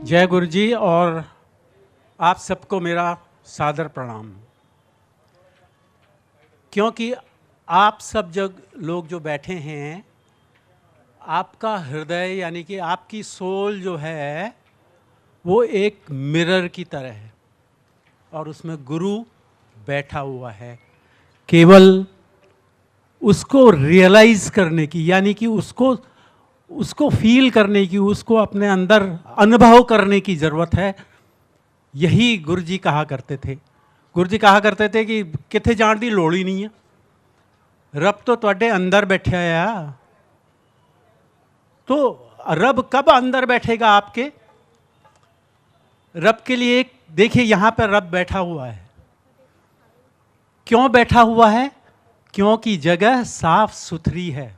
जय गुरु जी और आप सबको मेरा सादर प्रणाम। क्योंकि आप सब लोग जो बैठे हैं, आपका हृदय यानी कि आपकी सोल जो है वो एक मिरर की तरह है और उसमें गुरु बैठा हुआ है। केवल उसको रियलाइज करने की यानी कि उसको फील करने की, उसको अपने अंदर अनुभव करने की ज़रूरत है। यही गुरु जी कहा करते थे। गुरु जी कहा करते थे कि किथे जाण दी लोड़ ही नहीं है, रब तो तुहाडे अंदर बैठा है। तो रब कब अंदर बैठेगा आपके? रब के लिए देखिए यहाँ पर रब बैठा हुआ है। क्यों बैठा हुआ है? क्योंकि जगह साफ सुथरी है।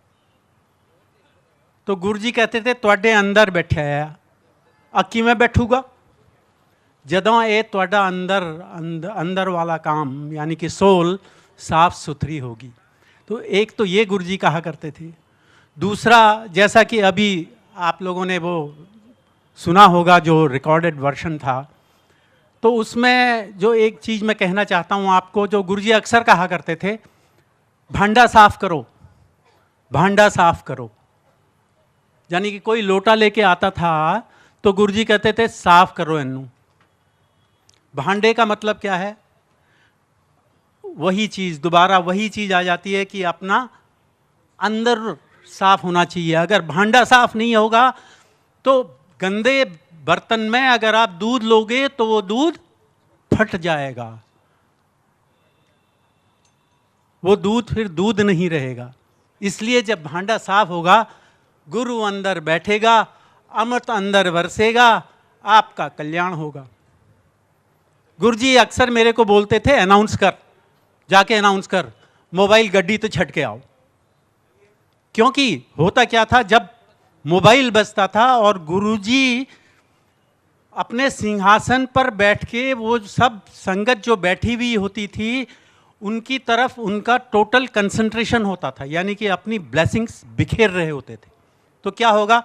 तो गुरु जी कहते थे तुहाडे अंदर बैठा है। किवें बैठूगा? जदों ये तुहाडा अंदर वाला काम यानी कि सोल साफ सुथरी होगी। तो एक तो ये गुरु जी कहा करते थे। दूसरा, जैसा कि अभी आप लोगों ने वो सुना होगा जो रिकॉर्डेड वर्जन था, तो उसमें जो एक चीज़ मैं कहना चाहता हूँ आपको, जो गुरु जी अक्सर कहा करते थे, भांडा साफ करो, भांडा साफ करो। यानी कि कोई लोटा लेके आता था तो गुरु जी कहते थे साफ करो इन्नू। भांडे का मतलब क्या है? वही चीज़, दोबारा वही चीज़ आ जाती है कि अपना अंदर साफ होना चाहिए। अगर भांडा साफ नहीं होगा तो गंदे बर्तन में अगर आप दूध लोगे तो वो दूध फट जाएगा, वो दूध फिर दूध नहीं रहेगा। इसलिए जब भांडा साफ होगा, गुरु अंदर बैठेगा, अमृत अंदर बरसेगा, आपका कल्याण होगा। गुरु जी अक्सर मेरे को बोलते थे अनाउंस कर, जाके अनाउंस कर, मोबाइल गड्डी तो छट के आओ। क्योंकि होता क्या था, जब मोबाइल बजता था और गुरुजी अपने सिंहासन पर बैठ के वो सब संगत जो बैठी हुई होती थी उनकी तरफ उनका टोटल कंसंट्रेशन होता था, यानी कि अपनी ब्लेसिंग्स बिखेर रहे होते थे। तो क्या होगा,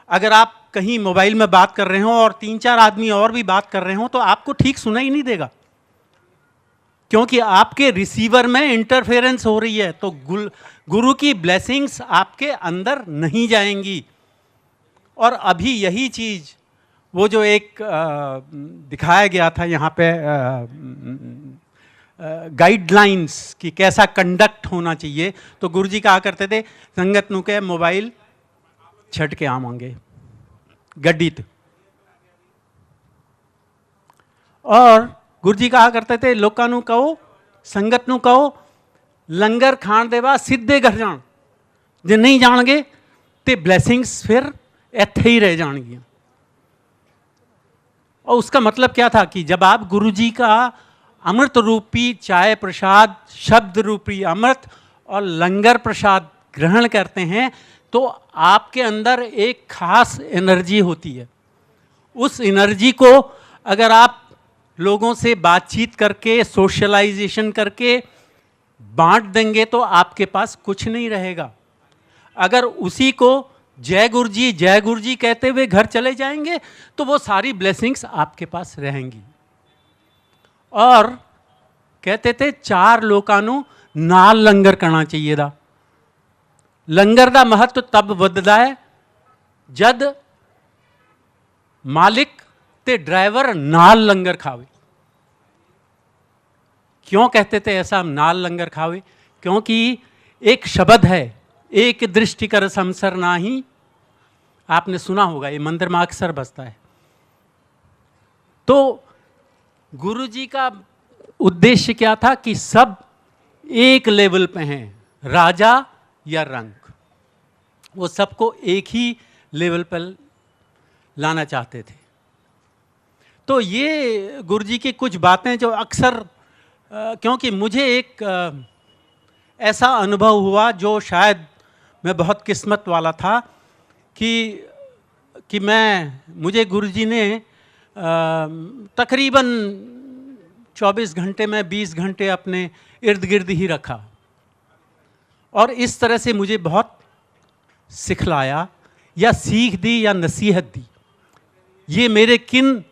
अगर आप कहीं मोबाइल में बात कर रहे हो और 3-4 आदमी और भी बात कर रहे हो तो आपको ठीक सुनाई नहीं देगा, क्योंकि आपके रिसीवर में इंटरफेरेंस हो रही है। तो गुरु की ब्लेसिंग्स आपके अंदर नहीं जाएंगी। और अभी यही चीज़ वो जो एक दिखाया गया था यहाँ पे गाइडलाइंस कि कैसा कंडक्ट होना चाहिए, तो गुरु जी कहा करते थे संगत नू के मोबाइल छट के आवांगे गड्डी ते। और गुरु जी कहा करते थे लोकां नू कहो, संगत नू कहो, लंगर खाण दे बाद सीधे घर जाण, जे नहीं जाणगे तो ब्लैसिंग्स फिर इत्थे ही रह जाणगियां। और उसका मतलब क्या था कि जब आप गुरु जी का अमृत रूपी चाय प्रसाद, शब्द रूपी अमृत और लंगर प्रसाद ग्रहण करते हैं तो आपके अंदर एक खास एनर्जी होती है। उस एनर्जी को अगर आप लोगों से बातचीत करके, सोशलाइजेशन करके बांट देंगे तो आपके पास कुछ नहीं रहेगा। अगर उसी को जय गुरु जी कहते हुए घर चले जाएंगे तो वो सारी ब्लेसिंग्स आपके पास रहेंगी। और कहते थे 4 लोकां नू नाल लंगर करना चाहिए दा। लंगर दा महत्व तब वधदा है जद मालिक ते ड्राइवर नाल लंगर खावे। क्यों कहते थे ऐसा नाल लंगर खावे? क्योंकि एक शब्द है, एक दृष्टि कर समसर नाही। आपने सुना होगा, ये मंदिर में अक्सर बजता है। तो गुरु जी का उद्देश्य क्या था कि सब एक लेवल पे हैं, राजा या रंक, वो सबको एक ही लेवल पर लाना चाहते थे। तो ये गुरु जी की कुछ बातें जो अक्सर क्योंकि मुझे एक ऐसा अनुभव हुआ जो शायद मैं बहुत किस्मत वाला था कि मुझे गुरुजी ने तकरीबन 24 घंटे में 20 घंटे अपने इर्द गिर्द ही रखा और इस तरह से मुझे बहुत सिखलाया या सीख दी या नसीहत दी। ये मेरे किन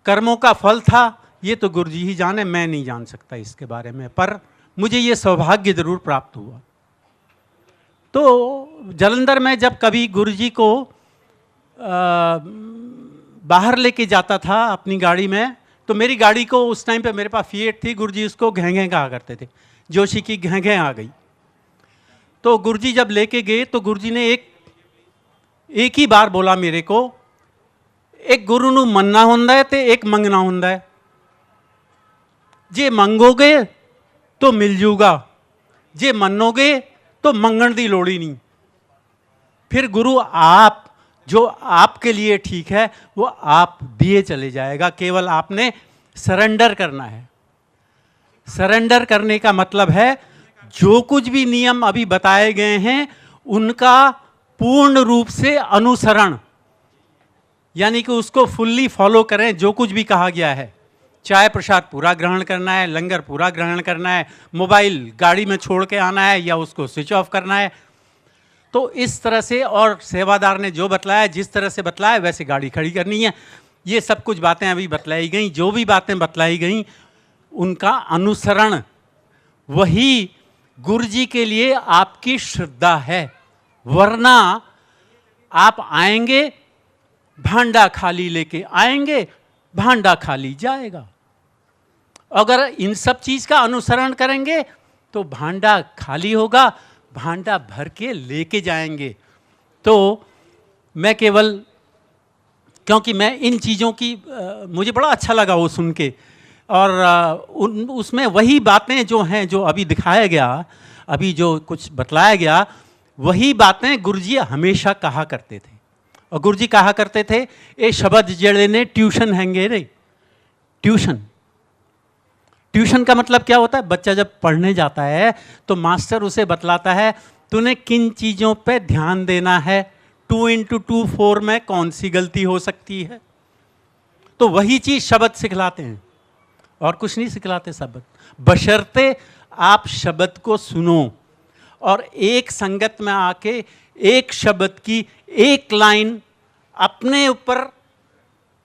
कर्मों का फल था, ये तो गुरु जी ही जाने, मैं नहीं जान सकता इसके बारे में, पर मुझे ये सौभाग्य जरूर प्राप्त हुआ। तो जालंधर में जब कभी गुरु जी को बाहर लेके जाता था अपनी गाड़ी में, तो मेरी गाड़ी को उस टाइम पे मेरे पास फिएट थी, गुरुजी उसको घें कहा करते थे, जोशी की घें आ गई। तो गुरुजी जब लेके गए तो गुरुजी ने एक ही बार बोला मेरे को, एक गुरु नू मन्ना हुंदा है ते एक मंगना हुंदा है, जे मंगोगे तो मिल जूगा, जे मन्नोगे तो मंगण दी लोड़ ही नहीं। फिर गुरु आप जो आपके लिए ठीक है वो आप दिए चले जाएगा, केवल आपने सरेंडर करना है। सरेंडर करने का मतलब है जो कुछ भी नियम अभी बताए गए हैं उनका पूर्ण रूप से अनुसरण, यानी कि उसको फुल्ली फॉलो करें। जो कुछ भी कहा गया है, चाय प्रसाद पूरा ग्रहण करना है, लंगर पूरा ग्रहण करना है, मोबाइल गाड़ी में छोड़ के आना है या उसको स्विच ऑफ करना है, तो इस तरह से, और सेवादार ने जो बतलाया, जिस तरह से बतलाया वैसे गाड़ी खड़ी करनी है। ये सब कुछ बातें अभी बतलाई गई, जो भी बातें बतलाई गई उनका अनुसरण, वही गुरु जी के लिए आपकी श्रद्धा है। वरना आप आएंगे, भांडा खाली लेके आएंगे, भांडा खाली जाएगा। अगर इन सब चीज का अनुसरण करेंगे तो भांडा खाली होगा, भांडा भर के लेके जाएंगे। तो मैं केवल, क्योंकि मैं इन चीज़ों की मुझे बड़ा अच्छा लगा वो सुन के, और उसमें वही बातें जो हैं, जो अभी दिखाया गया, अभी जो कुछ बतलाया गया, वही बातें गुरुजी हमेशा कहा करते थे। और गुरुजी कहा करते थे, ए शब्द जड़े ने ट्यूशन हैंगे रे। ट्यूशन, ट्यूशन का मतलब क्या होता है? बच्चा जब पढ़ने जाता है तो मास्टर उसे बतलाता है तूने किन चीज़ों पे ध्यान देना है, 2 × 2 4 में कौन सी गलती हो सकती है। तो वही चीज़ शब्द सिखलाते हैं और कुछ नहीं सिखलाते शब्द, बशर्ते आप शब्द को सुनो और एक संगत में आके एक शब्द की एक लाइन अपने ऊपर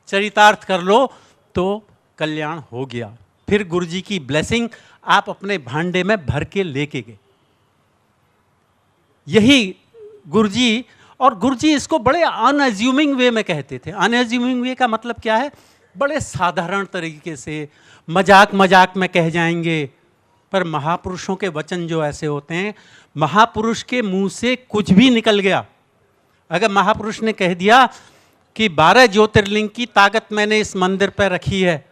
चरितार्थ कर लो तो कल्याण हो गया। फिर गुरुजी की ब्लेसिंग आप अपने भांडे में भर के लेके गए। यही गुरुजी, और गुरुजी इसको बड़े अनअज्यूमिंग वे में कहते थे। अनअज्यूमिंग वे का मतलब क्या है? बड़े साधारण तरीके से, मजाक मजाक में कह जाएंगे। पर महापुरुषों के वचन जो ऐसे होते हैं, महापुरुष के मुंह से कुछ भी निकल गया। अगर महापुरुष ने कह दिया कि 12 ज्योतिर्लिंग की ताकत मैंने इस मंदिर पर रखी है,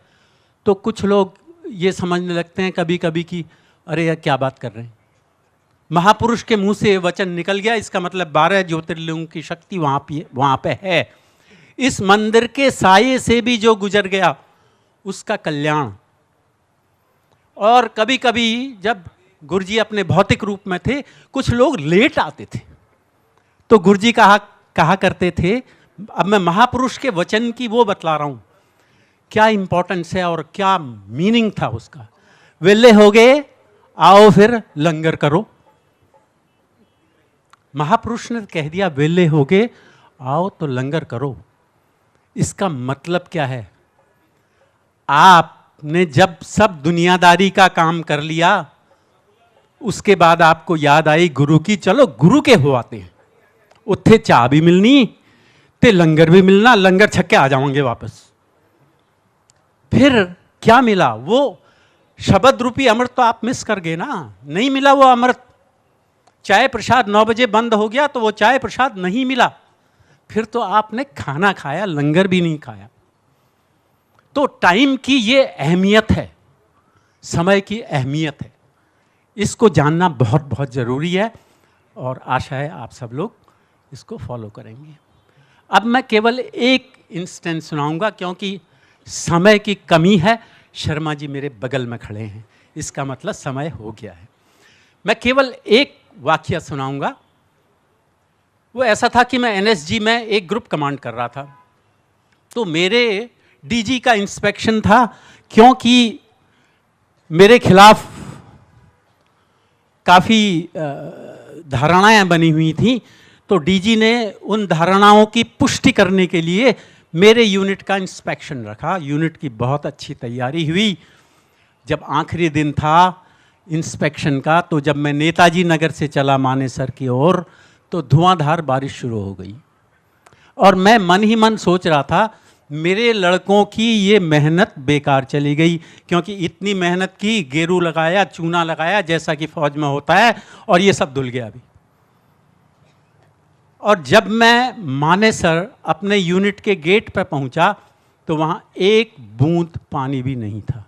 तो कुछ लोग ये समझने लगते हैं कभी कभी कि अरे यार क्या बात कर रहे हैं। महापुरुष के मुंह से वचन निकल गया, इसका मतलब 12 ज्योतिर्लिंगों की शक्ति वहाँ पे है। इस मंदिर के साये से भी जो गुजर गया उसका कल्याण। और कभी कभी जब गुरुजी अपने भौतिक रूप में थे, कुछ लोग लेट आते थे, तो गुरुजी कहा करते थे, अब मैं महापुरुष के वचन की वो बतला रहा हूँ क्या इंपॉर्टेंस है और क्या मीनिंग था उसका। वेले हो गए, आओ फिर लंगर करो। महापुरुष ने कह दिया वेले हो गए, आओ तो लंगर करो। इसका मतलब क्या है? आपने जब सब दुनियादारी का काम कर लिया, उसके बाद आपको याद आई गुरु की, चलो गुरु के हो आते हैं, उत्थे चाह भी मिलनी ते लंगर भी मिलना, लंगर छक के आ जाओगे वापस। फिर क्या मिला? वो शब्द रूपी अमृत तो आप मिस कर गए ना, नहीं मिला वो अमृत। चाय प्रसाद 9 बजे बंद हो गया तो वो चाय प्रसाद नहीं मिला। फिर तो आपने खाना खाया, लंगर भी नहीं खाया। तो टाइम की ये अहमियत है, समय की अहमियत है, इसको जानना बहुत बहुत ज़रूरी है और आशा है आप सब लोग इसको फॉलो करेंगे। अब मैं केवल एक इंस्टेंस सुनाऊंगा क्योंकि समय की कमी है। शर्मा जी मेरे बगल में खड़े हैं, इसका मतलब समय हो गया है। मैं केवल एक वाकया सुनाऊंगा। वो ऐसा था कि मैं एनएसजी में एक ग्रुप कमांड कर रहा था, तो मेरे डीजी का इंस्पेक्शन था, क्योंकि मेरे खिलाफ काफ़ी धारणाएं बनी हुई थी। तो डीजी ने उन धारणाओं की पुष्टि करने के लिए मेरे यूनिट का इंस्पेक्शन रखा। यूनिट की बहुत अच्छी तैयारी हुई। जब आखिरी दिन था इंस्पेक्शन का, तो जब मैं नेताजी नगर से चला मानेसर की ओर, तो धुआंधार बारिश शुरू हो गई। और मैं मन ही मन सोच रहा था मेरे लड़कों की ये मेहनत बेकार चली गई, क्योंकि इतनी मेहनत की, गेरू लगाया, चूना लगाया जैसा कि फौज में होता है, और ये सब धुल गया अभी। और जब मैं मानेसर अपने यूनिट के गेट पर पहुंचा तो वहां एक बूंद पानी भी नहीं था।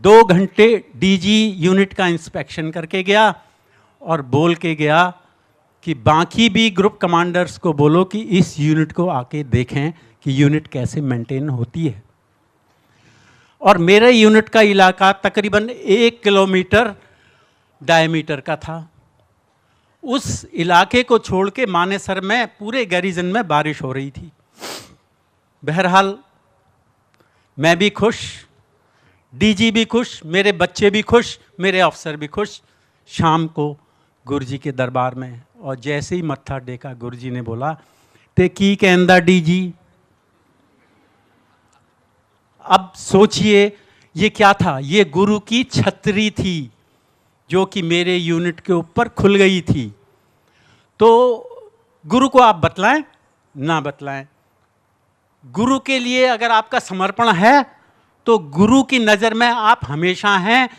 2 घंटे डीजी यूनिट का इंस्पेक्शन करके गया और बोल के गया कि बाकी भी ग्रुप कमांडर्स को बोलो कि इस यूनिट को आके देखें कि यूनिट कैसे मेंटेन होती है। और मेरे यूनिट का इलाका तकरीबन 1 किलोमीटर डायमीटर का था। उस इलाके को छोड़ के मानेसर में पूरे गैरिजन में बारिश हो रही थी। बहरहाल मैं भी खुश, डीजी भी खुश, मेरे बच्चे भी खुश, मेरे अफसर भी खुश। शाम को गुरुजी के दरबार में, और जैसे ही मत्था टेका गुरुजी ने बोला, ते की कहंदा डीजी। अब सोचिए ये क्या था? ये गुरु की छतरी थी जो कि मेरे यूनिट के ऊपर खुल गई थी। तो गुरु को आप बतलाएं ना बतलाएं, गुरु के लिए अगर आपका समर्पण है तो गुरु की नज़र में आप हमेशा हैं,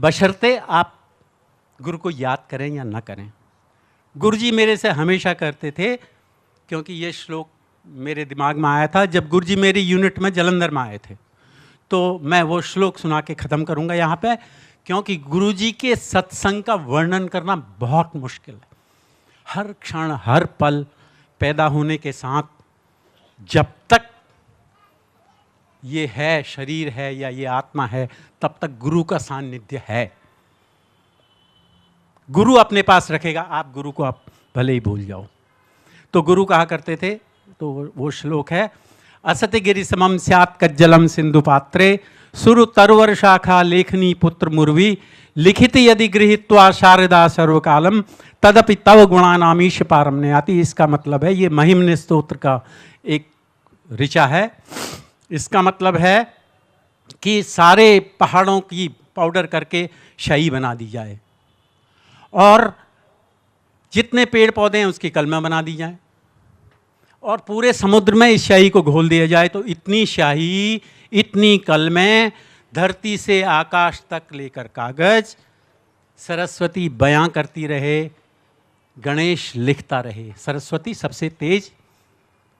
बशर्ते आप गुरु को याद करें या ना करें। गुरुजी मेरे से हमेशा करते थे, क्योंकि ये श्लोक मेरे दिमाग में आया था जब गुरुजी मेरी यूनिट में जलंधर में आए थे। तो मैं वो श्लोक सुना के ख़त्म करूँगा यहाँ पे, क्योंकि गुरुजी के सत्संग का वर्णन करना बहुत मुश्किल है। हर क्षण, हर पल, पैदा होने के साथ जब तक ये है, शरीर है या ये आत्मा है, तब तक गुरु का सानिध्य है। गुरु अपने पास रखेगा, आप गुरु को आप भले ही भूल जाओ। तो गुरु कहा करते थे, तो वो श्लोक है, असति गिरि समम स्यात् कज्जलम सिंधु पात्रे सुरु तरवर शाखा लेखनी पुत्र मुर्वी लिखित यदि गृहीत्वा शारदा सर्वकालम तदपि तव गुणानामीश पारम्य आती। इसका मतलब है, ये महिमन स्तोत्र का एक ऋचा है। इसका मतलब है कि सारे पहाड़ों की पाउडर करके शाही बना दी जाए, और जितने पेड़ पौधे हैं उसकी कलमा बना दी जाए, और पूरे समुद्र में इस शाही को घोल दिया जाए। तो इतनी शाही, इतनी कलमें, धरती से आकाश तक लेकर कागज, सरस्वती बयां करती रहे, गणेश लिखता रहे। सरस्वती सबसे तेज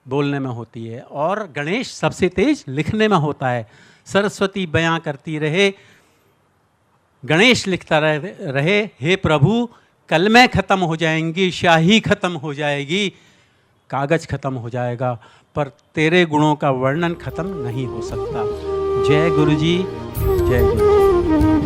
बोलने में होती है और गणेश सबसे तेज लिखने में होता है। सरस्वती बयां करती रहे, गणेश लिखता रहे, हे प्रभु कलमें खत्म हो जाएंगी, शाही खत्म हो जाएगी, कागज खत्म हो जाएगा, पर तेरे गुणों का वर्णन खत्म नहीं हो सकता। जय गुरु जी, जय गुरु जी।